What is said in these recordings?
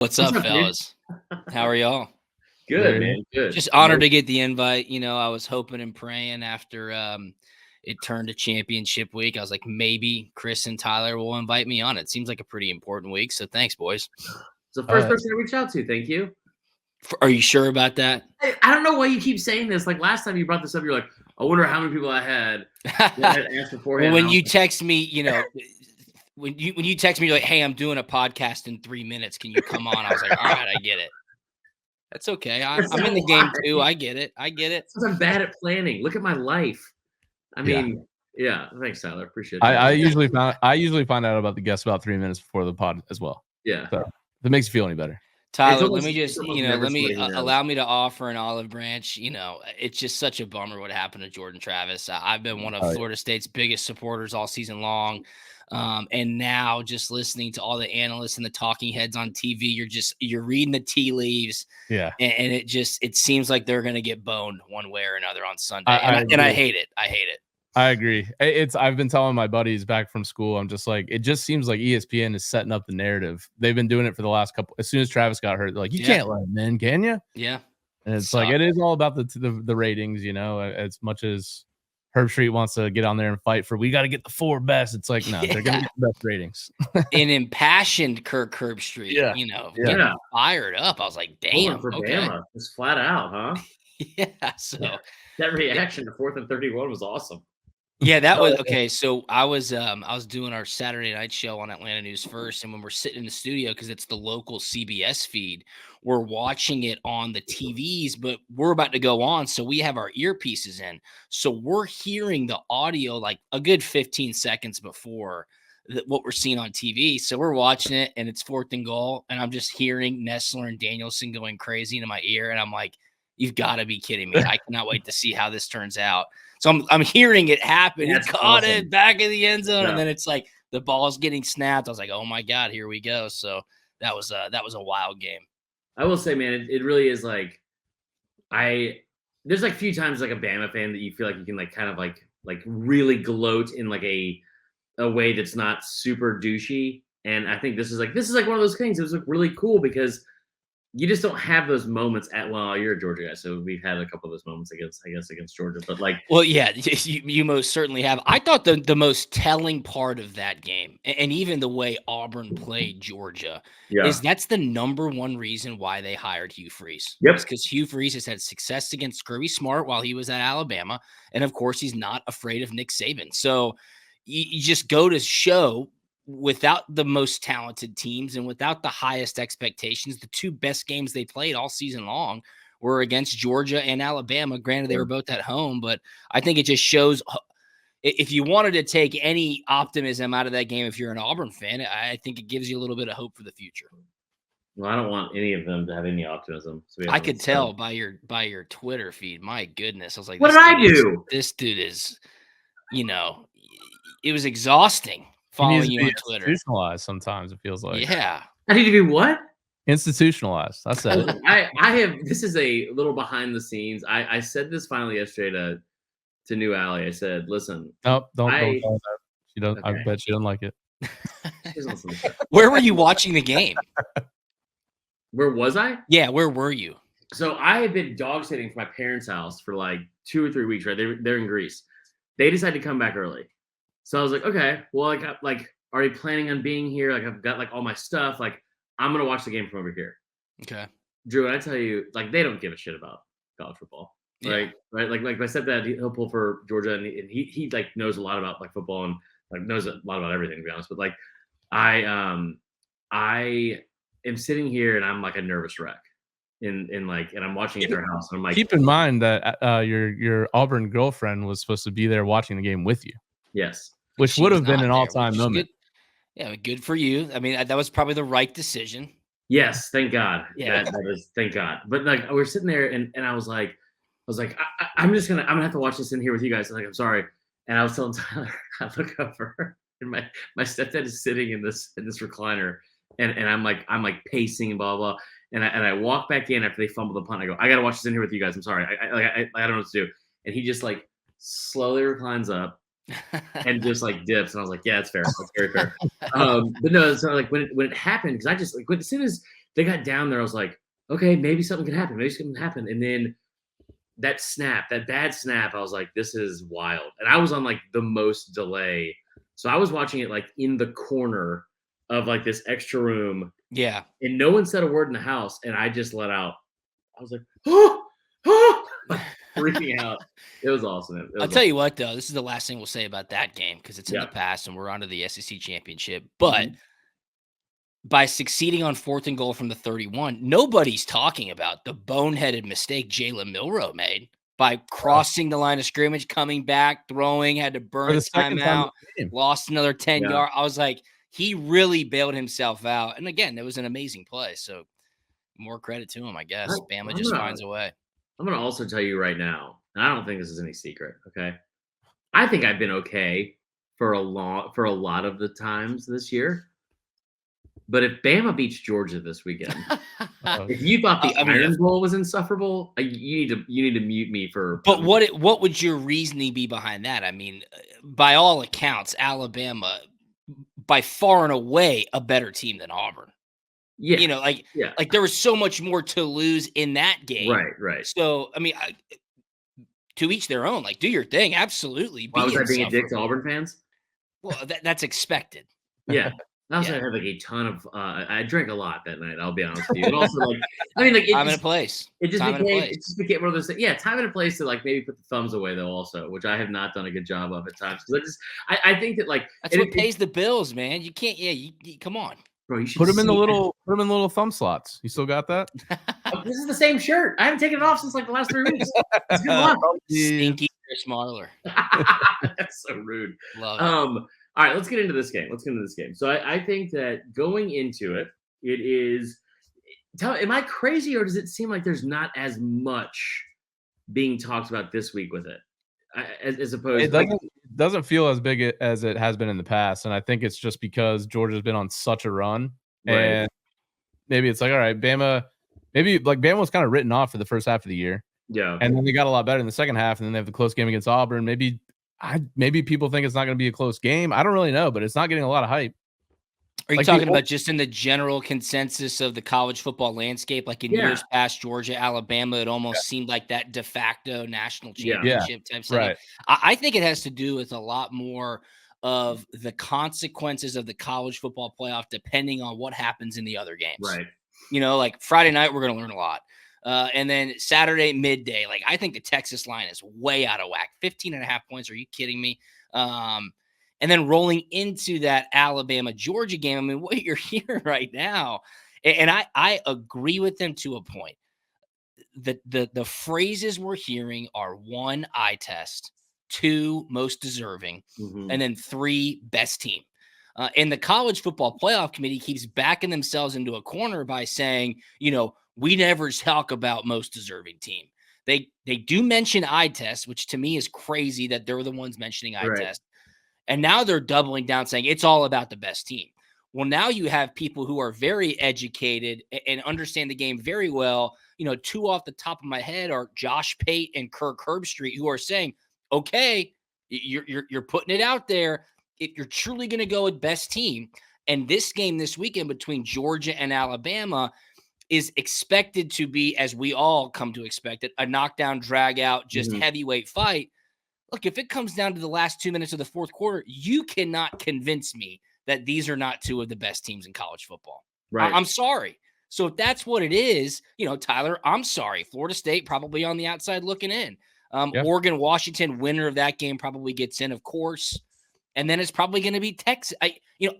What's up, fellas? How are y'all? Good, man. Good. Just honored to get the invite. I was hoping and praying after it turned to championship week. I was like, maybe Chris and Tyler will invite me on. It seems like a pretty important week. So thanks, boys. It's the first person I reached out to. Thank you. Are you sure about that? I don't know why you keep saying this. Like last time you brought this up, you're like, I wonder how many people I had asked beforehand. Well, when you text me, when you text me, you're like, hey, I'm doing a podcast in 3 minutes. Can you come on? I was like, all right, I get it. That's okay. I'm in the game too. I get it. Because I'm bad at planning. Look at my life. I mean, yeah. Thanks, Tyler. Appreciate it. I usually find out about the guests about 3 minutes before the pod as well. Yeah. So if it makes you feel any better. Tyler, let me just, allow me to offer an olive branch. It's just such a bummer what happened to Jordan Travis. I've been one of Florida State's biggest supporters all season long. And now just listening to all the analysts and the talking heads on TV, you're reading the tea leaves. Yeah. And it seems like they're going to get boned one way or another on Sunday. And I hate it. I agree. I've been telling my buddies back from school, I'm just like, it just seems like ESPN is setting up the narrative. They've been doing it for the last couple. As soon as Travis got hurt, they're like, you can't let him in, can you? Yeah. And it's like, it is all about the ratings, as much as Herb Street wants to get on there and fight for, we got to get the 4 best. It's like, no, they're going to get the best ratings. An impassioned Herb Street, getting fired up. I was like, damn. For Bama. Just flat out, huh? Yeah. So that reaction to 4th and 31 was awesome. Yeah, that was okay. So I was doing our Saturday night show on Atlanta News First, and when we're sitting in the studio because it's the local CBS feed, we're watching it on the TVs, but we're about to go on, so we have our earpieces in, so we're hearing the audio like a good 15 seconds before what we're seeing on TV. So we're watching it, and it's 4th and goal, and I'm just hearing Nessler and Danielson going crazy into my ear, and I'm like, "You've got to be kidding me! I cannot wait to see how this turns out." So I'm hearing it happen. He caught it back in the end zone, and then it's like the ball's getting snapped. I was like, "Oh my God, here we go!" So that was a wild game. I will say, man, it really is like there's like a few times like a Bama fan that you feel like you can like kind of like really gloat in like a way that's not super douchey, and I think this is like one of those things. It was like really cool because you just don't have those moments you're a Georgia guy, so we've had a couple of those moments against Georgia, but like, well, yeah, you most certainly have. I thought the most telling part of that game, and even the way Auburn played Georgia, is that's the number one reason why they hired Hugh Freeze. Yep. It's because Hugh Freeze has had success against Kirby Smart while he was at Alabama, and of course, he's not afraid of Nick Saban. So you just go to show, without the most talented teams and without the highest expectations, the 2 best games they played all season long were against Georgia and Alabama. Granted, they were both at home, but I think it just shows, if you wanted to take any optimism out of that game, if you're an Auburn fan, I think it gives you a little bit of hope for the future. Well, I don't want any of them to have any optimism. So I could tell by your Twitter feed. My goodness. I was like, what did I do? This dude is, it was exhausting. Following you on Twitter. Institutionalized sometimes, it feels like. Yeah. I need to be what? Institutionalized. That's it. I have, this is a little behind the scenes. I said this finally yesterday to New Alley. I said, listen. Nope, don't tell her that. She doesn't. Okay. I bet she doesn't like it. Where were you watching the game? Where was I? Yeah, where were you? So I had been dog sitting for my parents' house for like 2 or 3 weeks, right? They're in Greece. They decided to come back early. So I was like, okay, well, are you planning on being here? Like, I've got like all my stuff. Like, I'm going to watch the game from over here. Okay. Drew, and I tell you, like, they don't give a shit about college football. Right. Yeah. Right. Like my stepdad, he'll pull for Georgia, and he like knows a lot about like football and like knows a lot about everything, to be honest. But like, I am sitting here and I'm like a nervous wreck. And I'm watching at their house. And I'm like, keep in mind that your Auburn girlfriend was supposed to be there watching the game with you. Yes. Which would have been an all-time moment. Yeah, good for you. I mean, that was probably the right decision. Yes, thank God. Yeah, that was, thank God. But like, we're sitting there, and I was like, I'm gonna have to watch this in here with you guys. I'm like, I'm sorry. And I was telling Tyler, I look over, and my stepdad is sitting in this recliner, and I'm like pacing and blah blah. And I walk back in after they fumble the punt. I go, I gotta watch this in here with you guys. I'm sorry. I don't know what to do. And he just like slowly reclines up and just like dips. And I was like, yeah, it's fair. That's very fair. But no, so like when it happened, because I just like as soon as they got down there. I was like, okay, maybe something can happen. Maybe something can happen. And then that bad snap, I was like, this is wild. And I was on like the most delay. So I was watching it like in the corner of like this extra room. Yeah. And no one said a word in the house. And I just let out. I was like, oh, freaking out. It was awesome. I'll tell you what, though, this is the last thing we'll say about that game because it's in the past and we're on to the SEC championship. But by succeeding on 4th and goal from the 31, nobody's talking about the boneheaded mistake Jalen Milroe made by crossing the line of scrimmage, coming back, throwing, had to burn a timeout, lost another 10 yards. I was like, he really bailed himself out. And again, it was an amazing play. So more credit to him, I guess. Bama just finds a way. I'm going to also tell you right now, and I don't think this is any secret, okay? I think I've been okay for a lot of the times this year. But if Bama beats Georgia this weekend, if you thought the Iron Bowl was insufferable, you need to mute me for. But what would your reasoning be behind that? I mean, by all accounts, Alabama, by far and away, a better team than Auburn. Yeah, you know, like there was so much more to lose in that game. Right. So I mean, to each their own. Like, do your thing, absolutely. Why was I being a dick to Auburn fans? Well, that's expected. Yeah. I also had like a ton of. I drank a lot that night. I'll be honest with you. And also, like, I mean, like, time and a place. It just became one of those things. Yeah, time and a place to like maybe put the thumbs away though. Also, which I have not done a good job of at times because I think that like that's what pays the bills, man. You can't. Yeah, you come on, bro. You should put them in the little thumb slots. You still got that? This is the same shirt. I haven't taken it off since like the last 3 weeks. It's good luck. Stinky Chris Marler. That's so rude. Love it. All right, let's get into this game. So I think that going into it, it is. Am I crazy, or does it seem like there's not as much being talked about this week with it, as opposed? It doesn't feel as big as it has been in the past, and I think it's just because Georgia's been on such a run, and maybe it's like, all right, Bama. Maybe like Bama was kind of written off for the first half of the year, and then they got a lot better in the second half, and then they have the close game against Auburn. Maybe people think it's not going to be a close game. I don't really know, but it's not getting a lot of hype. Are you talking about just in the general consensus of the college football landscape? Like in years past, Georgia, Alabama, it almost seemed like that de facto national championship type setting. Right. I think it has to do with a lot more of the consequences of the college football playoff, depending on what happens in the other games. Right. You know, like Friday night, we're going to learn a lot. And then Saturday midday, like I think the Texas line is way out of whack. 15.5 points. Are you kidding me? And then rolling into that Alabama-Georgia game, I mean, what you're hearing right now, and I agree with them to a point. The phrases we're hearing are 1, eye test, 2, most deserving, and then 3, best team. And the college football playoff committee keeps backing themselves into a corner by saying, you know, we never talk about most deserving team. They do mention eye test, which to me is crazy that they're the ones mentioning eye test. And now they're doubling down saying it's all about the best team. Well, now you have people who are very educated and understand the game very well. You know, 2 off the top of my head are Josh Pate and Kirk Herbstreit, who are saying, okay, you're putting it out there. If you're truly going to go with best team, and this game this weekend between Georgia and Alabama is expected to be, as we all come to expect it, a knockdown, drag out, just heavyweight fight. Look, if it comes down to the last 2 minutes of the fourth quarter, you cannot convince me that these are not 2 of the best teams in college football. Right. I'm sorry. So if that's what it is, you know, Tyler, I'm sorry. Florida State probably on the outside looking in. Oregon, Washington, winner of that game probably gets in, of course. And then it's probably going to be Texas.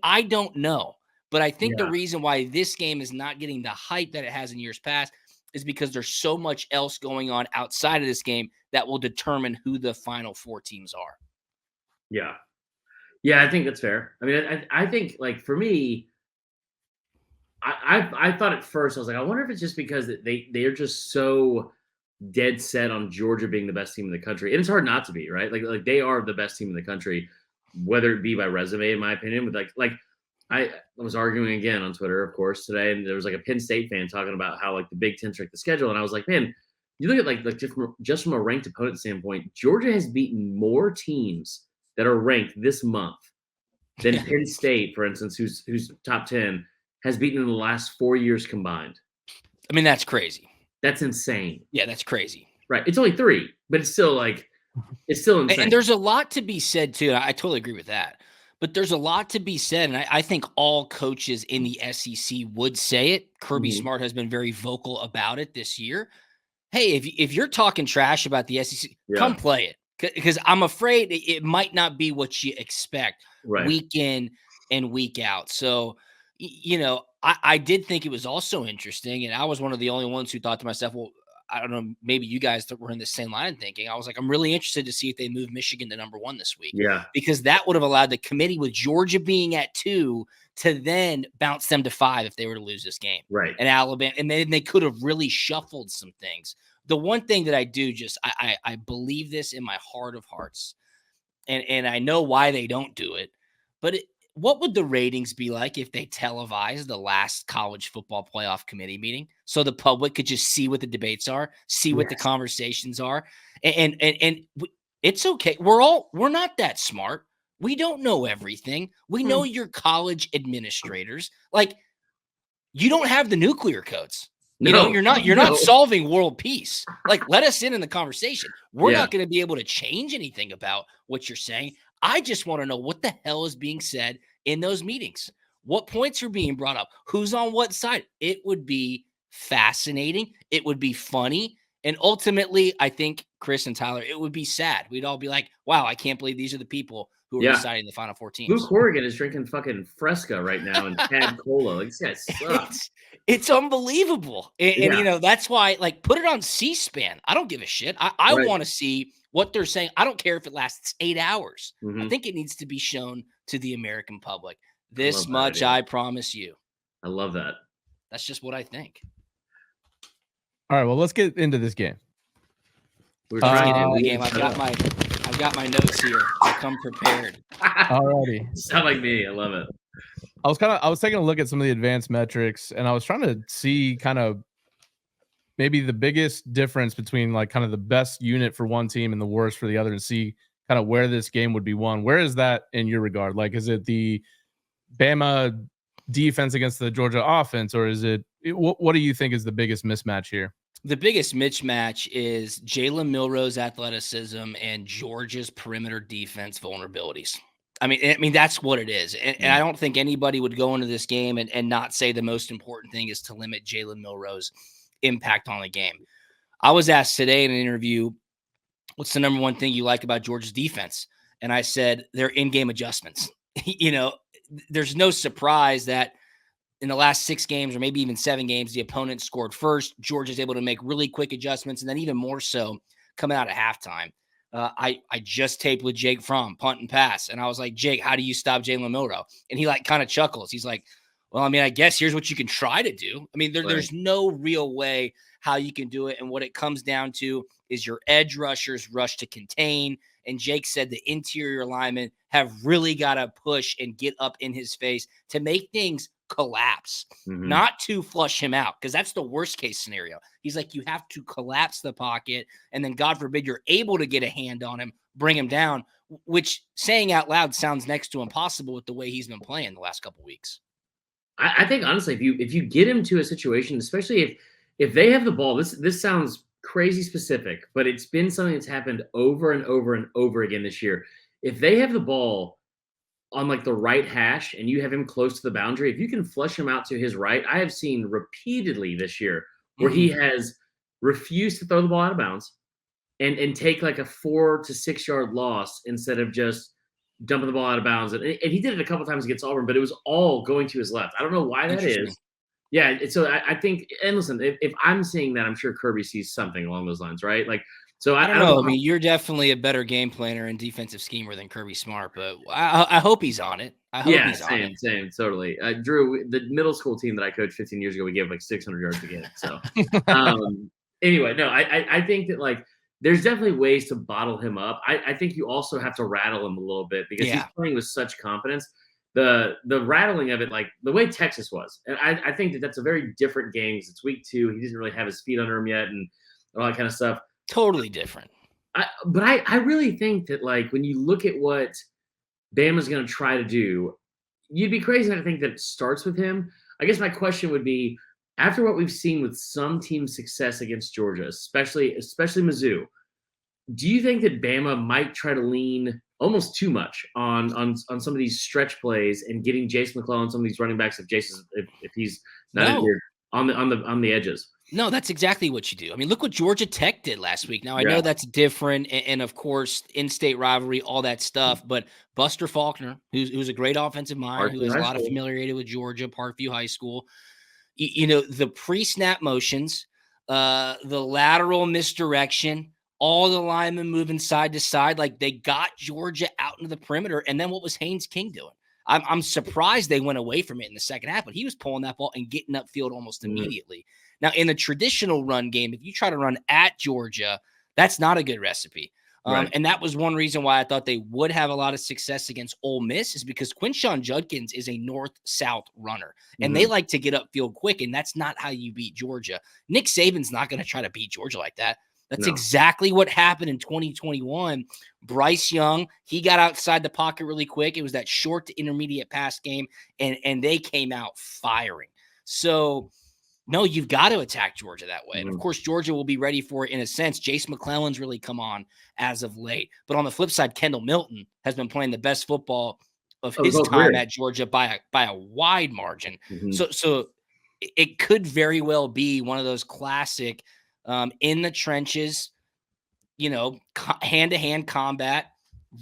I don't know. But I think the reason why this game is not getting the hype that it has in years past is because there's so much else going on outside of this game that will determine who the final 4 teams are. Yeah. Yeah, I think that's fair. I mean, I think, like, for me, I thought at first, I was like, I wonder if it's just because they're just so dead set on Georgia being the best team in the country. And it's hard not to be, right? Like they are the best team in the country, whether it be by resume, in my opinion. But like I was arguing again on Twitter, of course, today, and there was like a Penn State fan talking about how like the Big Ten strength the schedule, and I was like, man, you look at like just from a ranked opponent standpoint, Georgia has beaten more teams that are ranked this month than Penn State, for instance, who's top 10, has beaten in the last 4 years combined. I mean, that's crazy. That's insane. Yeah, that's crazy. Right. It's only 3, but it's still insane. And there's a lot to be said too. I totally agree with that. But there's a lot to be said, and I think all coaches in the SEC would say it. Kirby Smart has been very vocal about it this year. Hey, if you're talking trash about the SEC, come play it. Because I'm afraid it might not be what you expect week in and week out. So, I did think it was also interesting, and I was one of the only ones who thought to myself, well, I don't know, maybe you guys that were in the same line of thinking. I was like, I'm really interested to see if they move Michigan to number 1 this week. Yeah. Because that would have allowed the committee with Georgia being at 2 to then bounce them to 5 if they were to lose this game. Right. And Alabama, and then they could have really shuffled some things. The one thing that I do I believe this in my heart of hearts, and I know why they don't do it, but what would the ratings be like if they televised the last college football playoff committee meeting so the public could just see what the debates are, see what the conversations are? And it's okay. We're not that smart. We don't know everything. We know you're college administrators. Like, you don't have the nuclear codes. You're not solving world peace. Like, let us in the conversation. We're not going to be able to change anything about what you're saying. I just want to know what the hell is being said in those meetings. What points are being brought up? Who's on what side? It would be fascinating. It would be funny. And ultimately, I think, Chris and Tyler, it would be sad. We'd all be like, wow, I can't believe these are the people who are deciding the Final Four teams. Luke Corrigan is drinking fucking Fresca right now and Cad Cola. Like, this guy sucks. It's unbelievable. And that's why, put it on C-SPAN. I don't give a shit. I want to see what they're saying. I don't care if it lasts 8 hours. I think it needs to be shown to the American public. This much I promise you. I love that. That's just what I think. All right, well, let's get into this game. Let's get into the game. I've got my notes here. I come prepared. Alrighty. Sound like me. I love it. I was taking a look at some of the advanced metrics, and I was trying to see kind of maybe the biggest difference between kind of the best unit for one team and the worst for the other, and see kind of where this game would be won. Where is that in your regard? Is it the Bama defense against the Georgia offense, or is it what do you think is the biggest mismatch here? The biggest mismatch is Jalen Milroe's athleticism and Georgia's perimeter defense vulnerabilities. I mean that's what it is. And I don't think anybody would go into this game and not say the most important thing is to limit Jalen Milroe's impact on the game. I was asked today in an interview, what's the number one thing you like about Georgia's defense? And I said, their in-game adjustments. There's no surprise that in the last 6 games or maybe even 7 games, the opponent scored first. Georgia's able to make really quick adjustments, and then even more so coming out of halftime. I just taped with Jake Fromm, punt and pass, and I was like, Jake, how do you stop Jalen Milroe? And he kind of chuckles. He's like, well, I mean, I guess here's what you can try to do. I mean, there's no real way how you can do it, and what it comes down to is your edge rushers rush to contain. And Jake said the interior linemen have really got to push and get up in his face to make things collapse, not to flush him out, because that's the worst case scenario. He's like, you have to collapse the pocket, and then God forbid you're able to get a hand on him, bring him down, which saying out loud sounds next to impossible with the way he's been playing the last couple weeks. I think honestly, if you get him to a situation, especially if they have the ball, this sounds crazy specific, but it's been something that's happened over and over and over again this year. If they have the ball on the right hash and you have him close to the boundary, if you can flush him out to his right, I have seen repeatedly this year where he has refused to throw the ball out of bounds and take a 4 to 6 yard loss instead of just dumping the ball out of bounds. And he did it a couple times against Auburn, but it was all going to his left. I don't know why that is. Yeah. So I think, and listen, if I'm seeing that, I'm sure Kirby sees something along those lines, right? So I don't know. I mean, you're definitely a better game planner and defensive schemer than Kirby Smart, but I hope he's on it. I hope he's on it. Same, totally. Drew, the middle school team that I coached 15 years ago, we gave 600 yards a game. So anyway, no, I think that there's definitely ways to bottle him up. I think you also have to rattle him a little bit because he's playing with such confidence. The rattling of it, the way Texas was, and I think that's a very different game because it's week 2. He doesn't really have his feet under him yet and all that kind of stuff. Totally different. But I really think that when you look at what Bama's going to try to do, you'd be crazy not to think that it starts with him. I guess my question would be, after what we've seen with some teams' success against Georgia, especially Mizzou, do you think that Bama might try to lean almost too much on some of these stretch plays and getting Jason McClellan, some of these running backs, if he's not injured, on the edges? No, that's exactly what you do. I mean, look what Georgia Tech did last week. Now, I know that's different, and of course, in-state rivalry, all that stuff, but Buster Faulkner, who's a great offensive mind, who has a lot of familiarity with Georgia, Parkview High School, the pre-snap motions, the lateral misdirection, all the linemen moving side to side, like they got Georgia out into the perimeter, and then what was Haynes King doing? I'm surprised they went away from it in the second half, but he was pulling that ball and getting upfield almost immediately. Now, in the traditional run game, if you try to run at Georgia, that's not a good recipe. And that was one reason why I thought they would have a lot of success against Ole Miss, is because Quinshon Judkins is a north-south runner, and they like to get upfield quick, and that's not how you beat Georgia. Nick Saban's not going to try to beat Georgia like that. That's exactly what happened in 2021. Bryce Young, he got outside the pocket really quick. It was that short to intermediate pass game, and they came out firing. So, no, you've got to attack Georgia that way. And, of course, Georgia will be ready for it in a sense. Jace McClellan's really come on as of late. But on the flip side, Kendall Milton has been playing the best football of his time at Georgia by a wide margin. So it could very well be one of those classic in the trenches, hand-to-hand combat,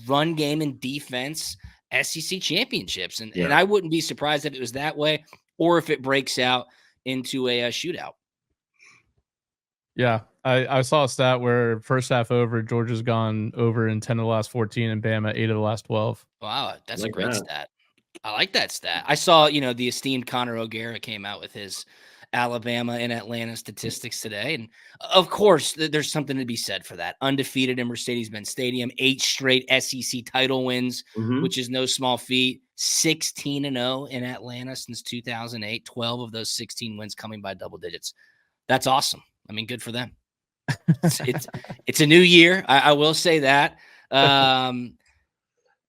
run game and defense, SEC championships. And I wouldn't be surprised if it was that way or if it breaks out into a shootout. Yeah, I saw a stat where first half over, Georgia's gone over in 10 of the last 14 and Bama 8 of the last 12. Wow, that's a great stat. I like that stat. I saw, the esteemed Connor O'Gara came out with his Alabama and Atlanta statistics today. And of course, there's something to be said for that. Undefeated in Mercedes-Benz Stadium, 8 straight SEC title wins, which is no small feat. 16-0 in Atlanta since 2008. 12 of those 16 wins coming by double digits. That's awesome. I mean, good for them. It's a new year. I will say that. And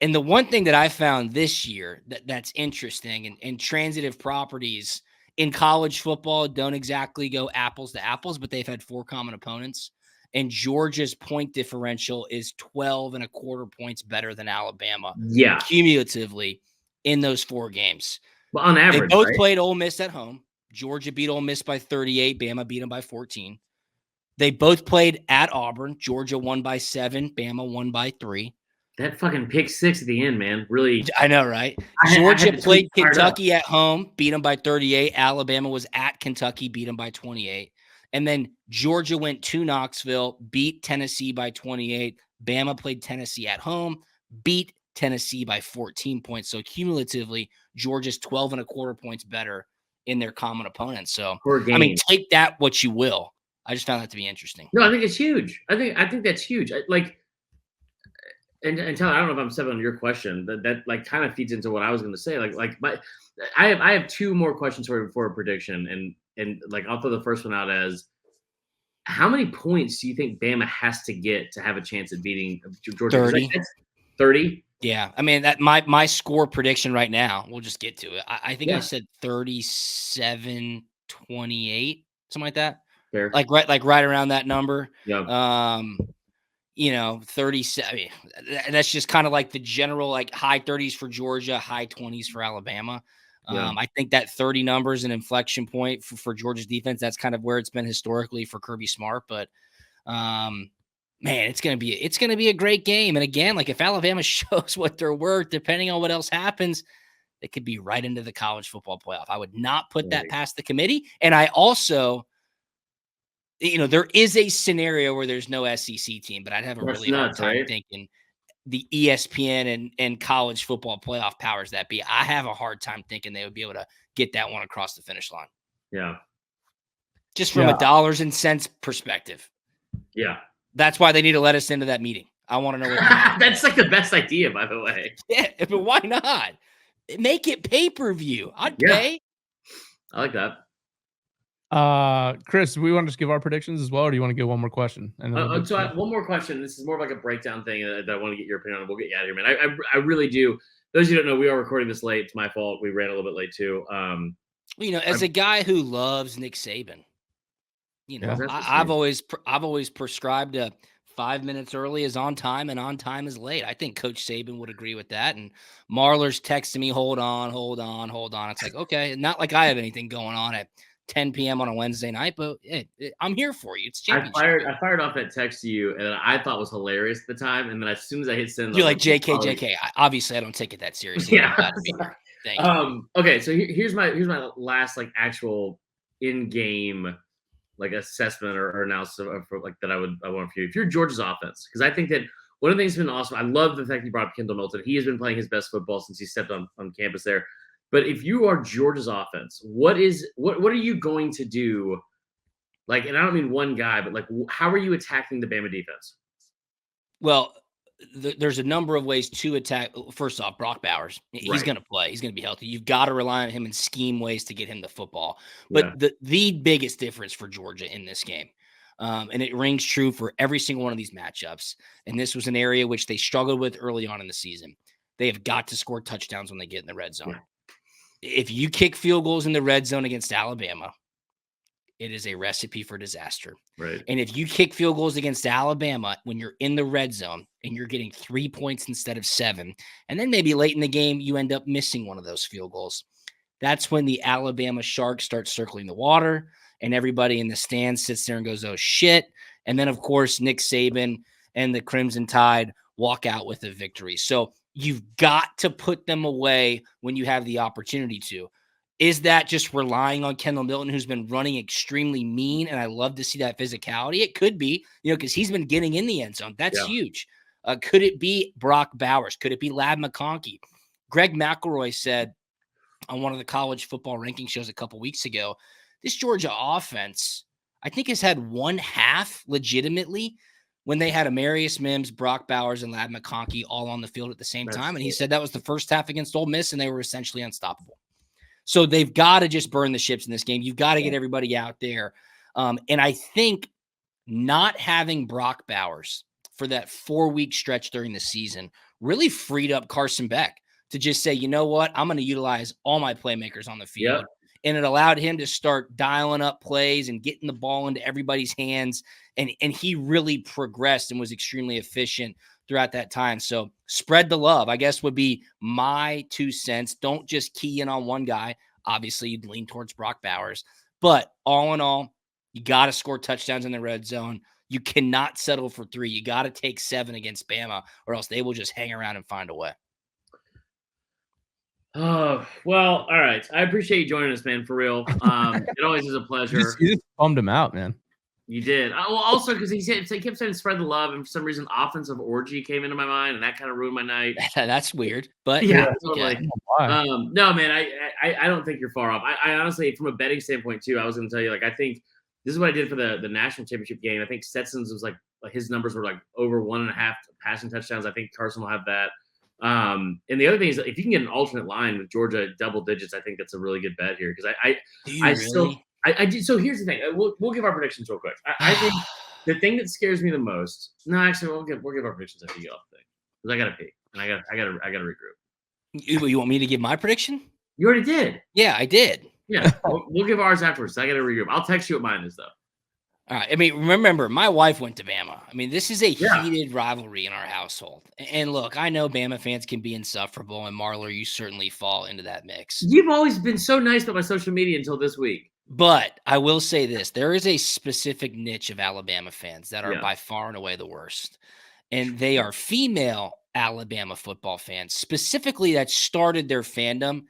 the one thing that I found this year that's interesting, and transitive properties in college football don't exactly go apples to apples, but they've had 4 common opponents. And Georgia's point differential is 12.25 points better than Alabama. Yeah. Cumulatively in those 4 games. Well, on average, they both played Ole Miss at home. Georgia beat Ole Miss by 38. Bama beat them by 14. They both played at Auburn. Georgia won by 7. Bama won by 3. That fucking pick 6 at the end, man. Really. I know, right? Georgia played Kentucky at home, beat them by 38. Alabama was at Kentucky, beat them by 28. And then Georgia went to Knoxville, beat Tennessee by 28. Bama played Tennessee at home, beat Tennessee by 14 points. So cumulatively, Georgia's 12.25 points better in their common opponents. So, I mean, take that what you will. I just found that to be interesting. No, I think it's huge. I think that's huge. And Tyler, I don't know if I'm stepping on your question. That like kind of feeds into what I was going to say. I have 2 more questions for a prediction, and like I'll throw the first one out as, how many points do you think Bama has to get to have a chance at beating Georgia? 30. 30. Yeah, I mean that my score prediction right now. We'll just get to it. I think I said 37-28, something like that. Fair. Like right around that number. Yeah. 37. That's just kind of like the general, like high 30s for Georgia, high 20s for Alabama. I think that 30 number is an inflection point for Georgia's defense. That's kind of where it's been historically for Kirby Smart. But man, it's gonna be a great game. And again, like if Alabama shows what they're worth, depending on what else happens, they could be right into the college football playoff. I would not put that past the committee. And I also, there is a scenario where there's no SEC team, but I'd have a really hard time thinking the ESPN and college football playoff powers that be. I have a hard time thinking they would be able to get that one across the finish line. Yeah. Just from a dollars and cents perspective. Yeah. That's why they need to let us into that meeting. I want to know what that's like the best idea, by the way. Yeah, but why not? Make it pay-per-view. I'd pay. I like that. Chris, do we want to just give our predictions as well, or do you want to get one more question? And then so one more question. This is more of like a breakdown thing that I want to get your opinion on. We'll get you out of here, man. I really do. Those of you who don't know, we are recording this late. It's my fault. We ran a little bit late too. Well, as a guy who loves Nick Saban, I've always prescribed 5 minutes early is on time and on time is late. I think Coach Saban would agree with that. And Marler's texting me, hold on. It's like, okay, not like I have anything going on at 10 p.m. on a Wednesday night, but I'm here for you. It's championship. I fired off that text to you, and I thought was hilarious at the time. And then as soon as I hit send, you're like, JK. Obviously, I don't take it that seriously. Yeah. Thank you. Okay, so here's my last like actual in-game like assessment or analysis for like that I want for you. If you're Georgia's offense, because I think that one of the things that's been awesome. I love the fact you brought up Kendall Milton. He has been playing his best football since he stepped on campus there. But if you are Georgia's offense, what are you going to do? Like, and I don't mean one guy, but like, how are you attacking the Bama defense? Well, there's a number of ways to attack. First off, Brock Bowers, he's going to play. He's going to be healthy. You've got to rely on him and scheme ways to get him the football. But the biggest difference for Georgia in this game, and it rings true for every single one of these matchups, and this was an area which they struggled with early on in the season. They have got to score touchdowns when they get in the red zone. Yeah. If you kick field goals in the red zone against Alabama, it is a recipe for disaster. Right. And if you kick field goals against Alabama when you're in the red zone and you're getting 3 points instead of 7, and then maybe late in the game you end up missing one of those field goals, that's when the Alabama Sharks start circling the water and everybody in the stands sits there and goes, oh, shit. And then, of course, Nick Saban and the Crimson Tide walk out with a victory. So you've got to put them away when you have the opportunity to. Is that just relying on Kendall Milton, who's been running extremely mean? And I love to see that physicality. It could be, because he's been getting in the end zone. That's huge. Could it be Brock Bowers? Could it be Ladd McConkey? Greg McElroy said on one of the college football ranking shows a couple weeks ago, this Georgia offense, I think, has had one half legitimately when they had Amarius Mims, Brock Bowers, and Ladd McConkey all on the field at the same time. And he said that was the first half against Ole Miss, and they were essentially unstoppable. So they've got to just burn the ships in this game. You've got to get everybody out there. And I think not having Brock Bowers for that 4-week stretch during the season really freed up Carson Beck to just say, you know what, I'm going to utilize all my playmakers on the field. Yep. And it allowed him to start dialing up plays and getting the ball into everybody's hands. And he really progressed and was extremely efficient throughout that time. So spread the love, I guess, would be my 2 cents. Don't just key in on one guy. Obviously, you'd lean towards Brock Bowers. But all in all, you got to score touchdowns in the red zone. You cannot settle for 3. You got to take 7 against Bama, or else they will just hang around and find a way. Oh, well, all right. I appreciate you joining us, man, for real. It always is a pleasure. You just bummed him out, man. You did. Well, also because he kept saying spread the love, and for some reason, offensive orgy came into my mind, and that kind of ruined my night. That's weird, but yeah, totally. No, man, I don't think you're far off. I honestly, from a betting standpoint too, I was going to tell you, like, I think this is what I did for the national championship game. I think Stetson's was like his numbers were like over 1.5 passing touchdowns. I think Carson will have that. And the other thing is, if you can get an alternate line with Georgia double digits, I think that's a really good bet here because I do. So here's the thing. We'll give our predictions real quick. I think the thing that scares me the most. No, actually, we'll give our predictions after you get off the thing because I gotta pee and I gotta regroup. You want me to give my prediction? You already did. Yeah, I did. Yeah, we'll give ours afterwards. I gotta regroup. I'll text you what mine is though. All right. I mean, remember, my wife went to Bama. I mean, this is a heated rivalry in our household. And look, I know Bama fans can be insufferable, and Marler, you certainly fall into that mix. You've always been so nice about my social media until this week. But I will say this. There is a specific niche of Alabama fans that are by far and away the worst. And they are female Alabama football fans, specifically that started their fandom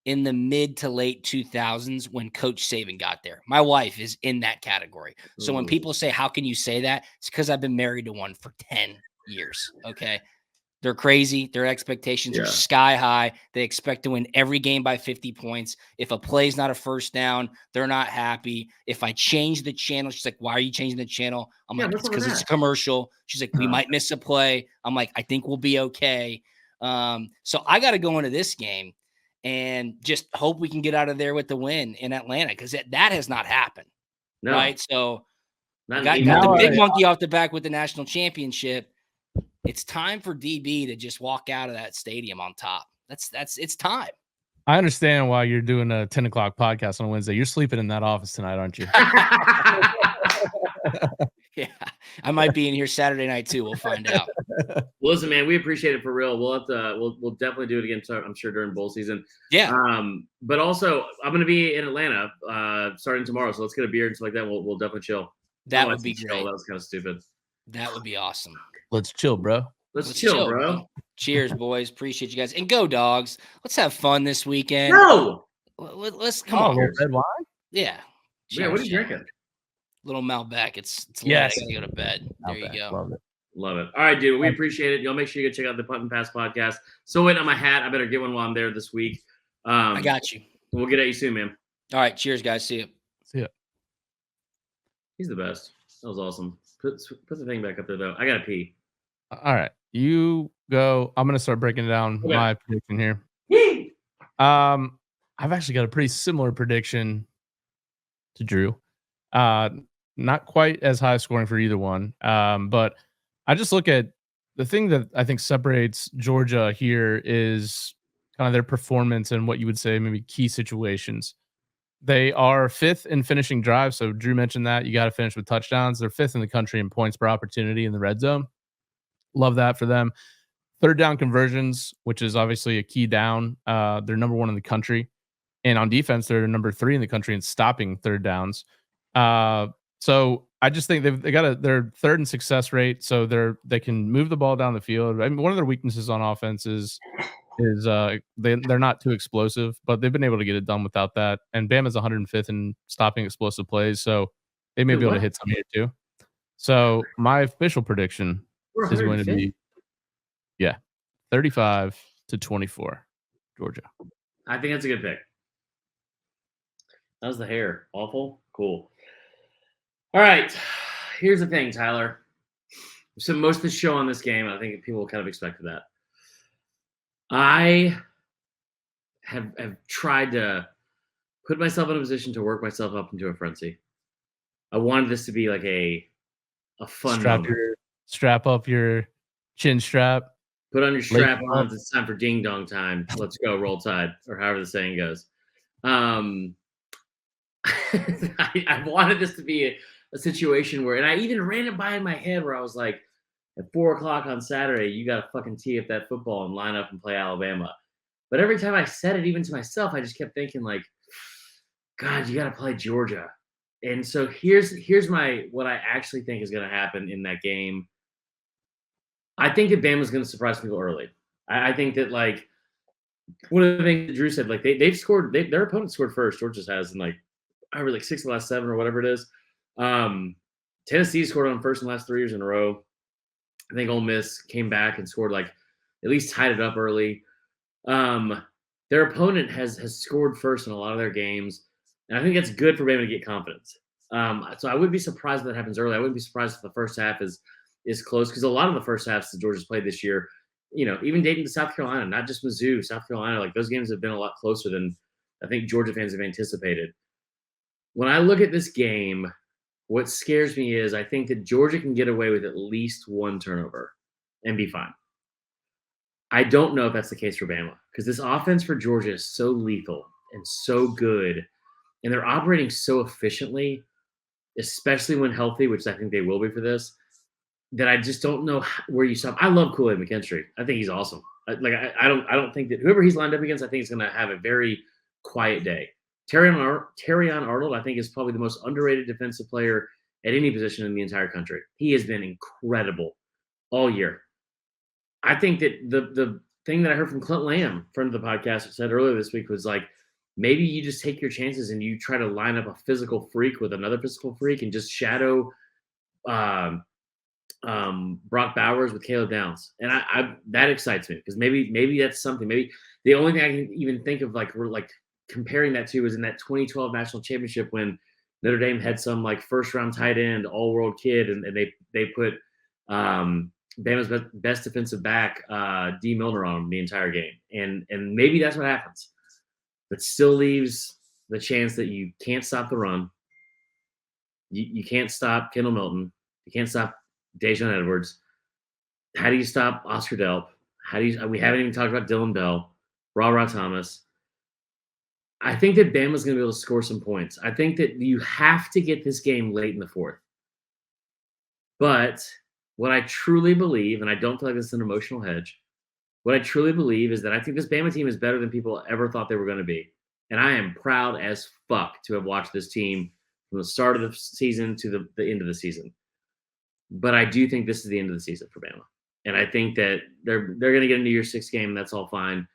in the mid to late 2000s when Coach Saban got there. My wife is in that category. So when people say, how can you say that? It's because I've been married to one for 10 years. Okay. They're crazy. Their expectations are sky high. They expect to win every game by 50 points. If a play's not a first down, they're not happy. If I change the channel, she's like, why are you changing the channel? I'm like, it's because it's a commercial. She's like, we might miss a play. I'm like, I think we'll be okay. So I got to go into this game and just hope we can get out of there with the win in Atlanta because that has not happened. No. Right? So got the big monkey off the back with the national championship. It's time for DB to just walk out of that stadium on top. It's time. I understand why you're doing a 10 o'clock podcast on Wednesday. You're sleeping in that office tonight, aren't you? Yeah, I might be in here Saturday night too. We'll find out. Well, listen, man, we appreciate it for real. We'll have to. We'll definitely do it again. I'm sure during bowl season. Yeah. But also, I'm going to be in Atlanta starting tomorrow. So let's get a beer and stuff like that. We'll definitely chill. That would be great. That was kind of stupid. That would be awesome. Let's chill, bro. Let's chill, bro. Cheers, boys. Appreciate you guys. And go Dogs. Let's have fun this weekend. No. Let's come on. Red wine? Yeah. Yeah. What are you drinking? Little Malbec. It's yes. Late. I gotta go to bed. There you go. Love it. Love it. All right, dude. We appreciate it. Y'all make sure you go check out the Punt and Pass podcast. So waiting on my hat. I better get one while I'm there this week. I got you. We'll get at you soon, man. All right. Cheers, guys. See you. See ya. He's the best. That was awesome. Put the thing back up there, though. I got to pee. All right. You go. I'm going to start breaking down my prediction here. I've actually got a pretty similar prediction to Drew. Not quite as high scoring for either one. But I just look at the thing that I think separates Georgia here is kind of their performance and what you would say maybe key situations. They are fifth in finishing drives. So Drew mentioned that you got to finish with touchdowns. They're fifth in the country in points per opportunity in the red zone. Love that for them. Third down conversions, which is obviously a key down. They're number one in the country. And on defense, they're number 3 in the country in stopping third downs. So I just think they're third in success rate. So they can move the ball down the field. I mean, one of their weaknesses on offense is they're not too explosive, but they've been able to get it done without that. And Bama's 105th in stopping explosive plays, so they may be able to hit some here too. So my official prediction is going to be 35-24, Georgia. I think that's a good pick. That was the hair. Awful? Cool. All right. Here's the thing, Tyler. So most of the show on this game, I think people kind of expected that. I have tried to put myself in a position to work myself up into a frenzy. I wanted this to be like a fun strap up your chin strap. Put on your strap on. It's time for ding dong time. Let's go, roll tide, or however the saying goes. I wanted this to be a situation where, and I even ran it by in my head where I was like, at 4:00 on Saturday, you got to fucking tee up that football and line up and play Alabama. But every time I said it, even to myself, I just kept thinking like, God, you got to play Georgia. And so here's what I actually think is going to happen in that game. I think that Bama's going to surprise people early. I think that like one of the things that Drew said, like they've scored, their opponent scored first. Georgia has in like 6 of the last 7 or whatever it is. Tennessee scored on first in the last 3 years in a row. I think Ole Miss came back and scored like at least tied it up early. Their opponent has scored first in a lot of their games, and I think that's good for Bama to get confidence. So I wouldn't be surprised if that happens early. I wouldn't be surprised if the first half is close, because a lot of the first halves that Georgia's played this year, even dating to South Carolina, not just Mizzou, South Carolina, like those games have been a lot closer than I think Georgia fans have anticipated. When I look at this game, what scares me is I think that Georgia can get away with at least 1 turnover and be fine. I don't know if that's the case for Bama, because this offense for Georgia is so lethal and so good, and they're operating so efficiently, especially when healthy, which I think they will be for this, that I just don't know where you stop. I love Kool-Aid McKinstry. I think he's awesome. I don't think that whoever he's lined up against, I think is going to have a very quiet day. Terrion Arnold, I think, is probably the most underrated defensive player at any position in the entire country. He has been incredible all year. I think that the thing that I heard from Clint Lamb, friend of the podcast, said earlier this week was like, maybe you just take your chances and you try to line up a physical freak with another physical freak and just shadow Brock Bowers with Caleb Downs. And I that excites me, because maybe that's something. Maybe the only thing I can even think of like we're like comparing that to is in that 2012 national championship when Notre Dame had some like first round tight end, all world kid, and they put Bama's best defensive back, D. Milroe, on the entire game. And maybe that's what happens. But still leaves the chance that you can't stop the run. You can't stop Kendall Milton. You can't stop Dejon Edwards. How do you stop Oscar Delp? We haven't even talked about Dylan Bell, Ra Thomas. I think that Bama's going to be able to score some points. I think that you have to get this game late in the fourth. But what I truly believe, and I don't feel like this is an emotional hedge, what I truly believe is that I think this Bama team is better than people ever thought they were going to be. And I am proud as fuck to have watched this team from the start of the season to the end of the season. But I do think this is the end of the season for Bama. And I think that they're going to get into year 6 game, and that's all fine.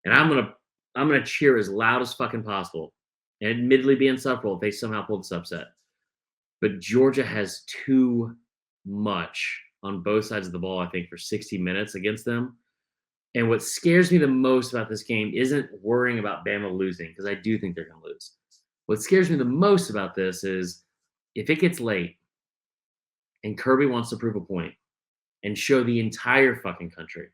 And I'm gonna cheer as loud as fucking possible, and admittedly be insufferable if they somehow pull this upset. But Georgia has too much on both sides of the ball, I think, for 60 minutes against them. And what scares me the most about this game isn't worrying about Bama losing, because I do think they're going to lose. What scares me the most about this is if it gets late and Kirby wants to prove a point and show the entire fucking country,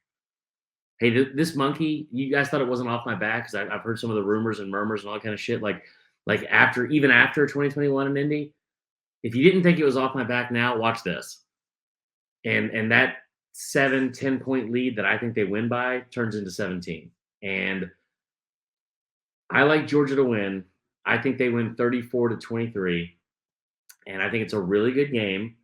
hey, this monkey, you guys thought it wasn't off my back, because I've heard some of the rumors and murmurs and all that kind of shit. Like after 2021 in Indy, if you didn't think it was off my back now, watch this. And that 7-10 point lead that I think they win by turns into 17. And I like Georgia to win. I think they win 34-23. And I think it's a really good game.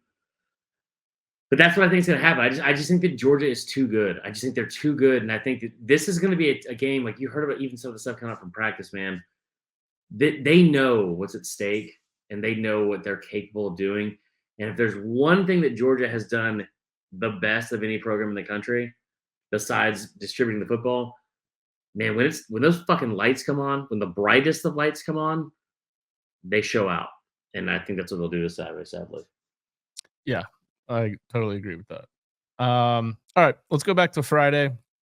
But that's what I think is going to happen. I just think that Georgia is too good. I just think they're too good. And I think that this is going to be a game, like you heard about even some of the stuff coming out from practice, man. They know what's at stake, and they know what they're capable of doing. And if there's one thing that Georgia has done the best of any program in the country, besides distributing the football, man, when those fucking lights come on, when the brightest of lights come on, they show out. And I think that's what they'll do this Saturday, sadly. Yeah, I totally agree with that. All right, let's go back to Friday.